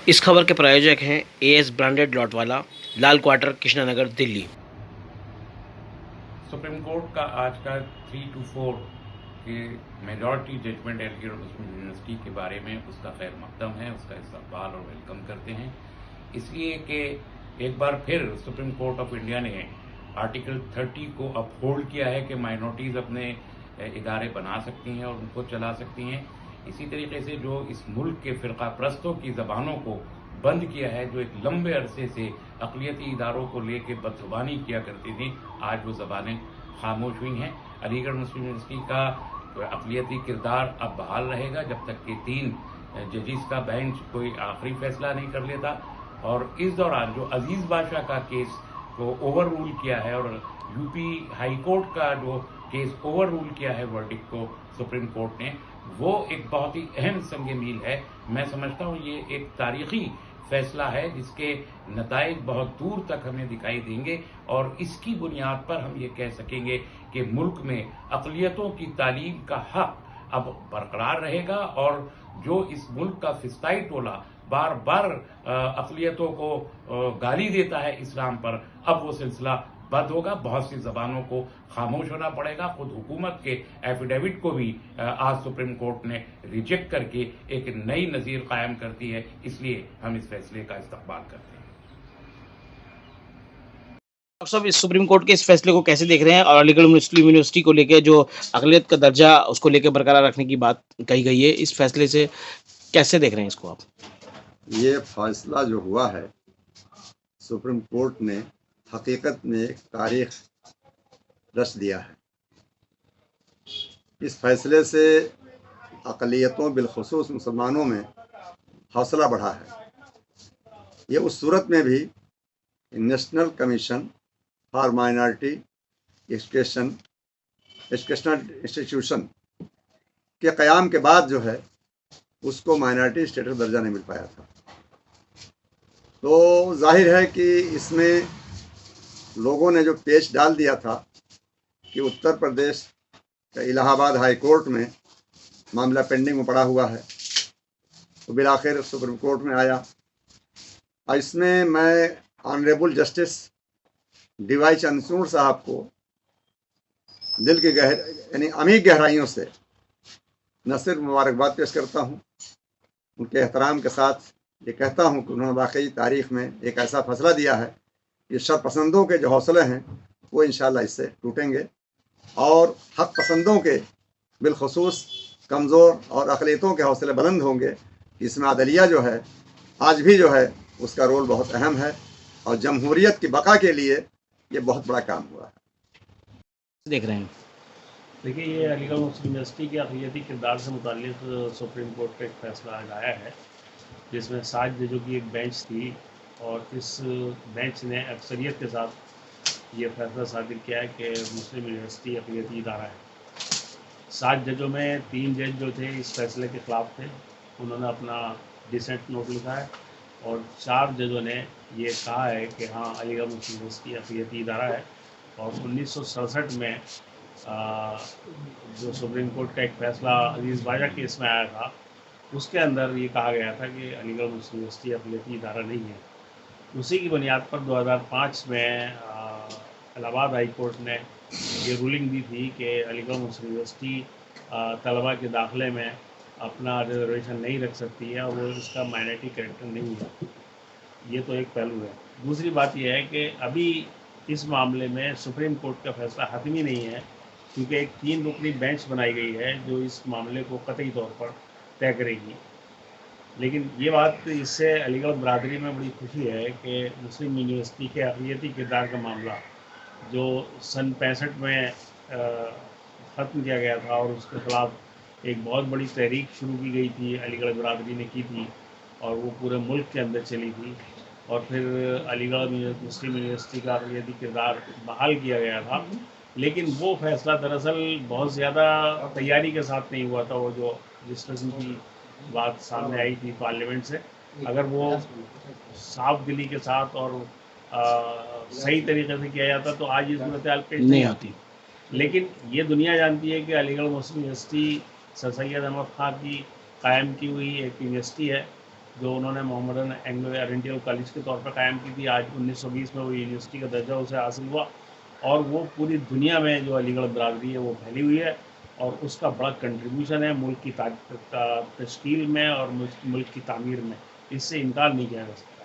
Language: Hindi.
इस खबर के प्रायोजक हैं AS branded Lotwala, Lal quarter, Krishnanagar, Delhi. Supreme court का आज का 3-4 के majority judgment Aligarh Muslim university के बारे में उसका खैर मकदम है, उसका इस्तकबाल और वेलकम करते हैं, इसलिए कि एक बार फिर सुप्रीम कोर्ट ऑफ इंडिया ने आर्टिकल 30 को अपहोल्ड किया है कि माइनॉरिटीज़ अपने इदारे बना सकती हैं और उनको चला सकती हैं। इसी तरीके से जो इस मुल्क के फ़िरका परस्तों की ज़बानों को बंद किया है, जो एक लंबे अरसे से अक़लियती इदारों को लेकर बदज़ुबानी किया करती थी, आज वो ज़बानें खामोश हुई हैं। अलीगढ़ मुस्लिम यूनिवर्सिटी का अक़लियती किरदार अब बहाल रहेगा जब तक कि 3 जजिस का बेंच कोई आखिरी फैसला नहीं कर लेता। और इस दौरान जो अजीज़ बादशाह का केस को ओवर रूल किया है और यूपी हाई कोर्ट का जो केस ओवर रूल किया है वर्डिक्ट को सुप्रीम कोर्ट ने, वो एक बहुत ही अहम संग मील है। मैं समझता हूँ ये एक तारीखी फैसला है जिसके नताइज बहुत दूर तक हमें दिखाई देंगे और इसकी बुनियाद पर हम ये कह सकेंगे कि मुल्क में अक़लियतों की तालीम का हक अब बरकरार रहेगा और जो इस मुल्क का फिस्ताई टोला बार बार अक़लियतों को गाली देता है इस्लाम पर, अब वो सिलसिला बंद होगा। बहुत सी ज़बानों को खामोश होना पड़ेगा। खुद हुकूमत के एफिडेविट को भी आज सुप्रीम कोर्ट ने रिजेक्ट करके एक नई नज़ीर कायम कर दी है, इसलिए हम इस फैसले का इस्तकबाल करते हैं। आप सब इस सुप्रीम कोर्ट के इस फैसले को कैसे देख रहे हैं और अलीगढ़ मुस्लिम यूनिवर्सिटी को लेकर जो अक़लियत का दर्जा उसको लेकर बरकरार रखने की बात कही गई है, इस फैसले से कैसे देख रहे हैं इसको आप? ये फैसला जो हुआ है सुप्रीम कोर्ट ने हकीकत में एक तारीख रच दिया है। इस फैसले से अक़लियतों बिलखुसूस मुसलमानों में हौसला बढ़ा है। ये उस सूरत में भी national commission for minority educational institution के क़याम के बाद जो है उसको माइनॉरिटी स्टेटस दर्जा नहीं मिल पाया था। तो जाहिर है कि इसमें लोगों ने जो पेच डाल दिया था कि उत्तर प्रदेश का इलाहाबाद हाई कोर्ट में मामला पेंडिंग में पड़ा हुआ है, तो बिलाखिर सुप्रीम कोर्ट में आया। और इसमें मैं ऑनरेबल जस्टिस डीवाई चंद्रचूड़ साहब को दिल की यानी अमीर गहराइयों से न सिर्फ मुबारकबाद पेश करता हूँ, उनके एहतराम के साथ ये कहता हूँ कि उन्होंने वाकई तारीख़ में एक ऐसा फैसला दिया है कि शरपसंदों के जो हौसले हैं वो इंशाअल्लाह इससे टूटेंगे और हक़ पसंदों के बिलखुसूस कमज़ोर और अक़लियतों के हौसले बुलंद होंगे। इसमें अदलिया जो है आज भी जो है उसका रोल बहुत अहम है और जमहूरियत की बका के लिए ये बहुत बड़ा काम हुआ है। देख रहे हैं देखिए, ये अलीगढ़ मुस्लिम यूनिवर्सिटी के अक़लियती किरदार से मुताल्लिक़ सुप्रीम कोर्ट का एक फ़ैसला आज आया है, जिसमें 7 जजों की एक बेंच थी और इस बेंच ने अक्सरियत के साथ ये फैसला सादिर किया है कि मुस्लिम यूनिवर्सिटी अक़लियती इदारा है। 7 जजों में 3 जज जो थे इस फैसले के ख़िलाफ़ थे, उन्होंने अपना डिसेंट नोट लिखा है और 4 जजों ने ये कहा है कि हाँ, अलीगढ़ मुस्लिम यूनिवर्सिटी अक़लियती इदारा है। और 1967 में जो सुप्रीम कोर्ट का एक फ़ैसला अजीज़ बाजा केस में आया था, उसके अंदर ये कहा गया था कि अलीगढ़ मुस्लिम यूनिवर्सिटी अक़लियती इदारा नहीं है। उसी की बुनियाद पर 2005 में इलाहाबाद हाई कोर्ट ने ये रूलिंग दी थी कि अलीगढ़ मुस्लिम यूनिवर्सिटी तलबा के दाखिले में अपना रिजर्वेशन नहीं रख सकती है और वो इसका माइनॉरिटी कैरेक्टर नहीं है। ये तो एक पहलू है। दूसरी बात यह है कि अभी इस मामले में सुप्रीम कोर्ट का फैसला हतमी नहीं है, क्योंकि एक 3 रुकनी बेंच बनाई गई है जो इस मामले को कतई तौर पर तय करेगी। लेकिन ये बात, इससे अलीगढ़ बरादरी में बड़ी खुशी है कि मुस्लिम यूनिवर्सिटी के अक़लियती किरदार का मामला जो सन 65 में ख़त्म किया गया था और उसके ख़िलाफ़ एक बहुत बड़ी तहरीक शुरू की गई थी, अलीगढ़ बरादरी ने की थी और वो पूरे मुल्क के अंदर चली थी और फिर अलीगढ़ मुस्लिम यूनिवर्सिटी का अक़लियती किरदार बहाल किया गया था। लेकिन वो फ़ैसला दरअसल बहुत ज़्यादा तैयारी के साथ नहीं हुआ था। वो जो रजिस्ट्रेशन की बात सामने आई थी पार्लियामेंट से, अगर वो साफ दिली के साथ और सही तरीके से किया जाता तो आज ये सूरत हाल पेश नहीं आती। लेकिन ये दुनिया जानती है कि अलीगढ़ मुस्लिम यूनिवर्सिटी सर सैयद अहमद ख़ान की कायम की हुई एक यूनिवर्सिटी है जो उन्होंने मोहम्मदन एंग्लो ओरिएंटल कॉलेज के तौर पर कायम की थी। आज 1920 में वो यूनिवर्सिटी का दर्जा उसे हासिल हुआ और वो पूरी दुनिया में जो अलीगढ़ बरादरी है वो फैली हुई है और उसका बड़ा कंट्रीब्यूशन है मुल्क की तश्कील में और मुल्क की तामीर में। इससे इनकार नहीं किया जा सकता।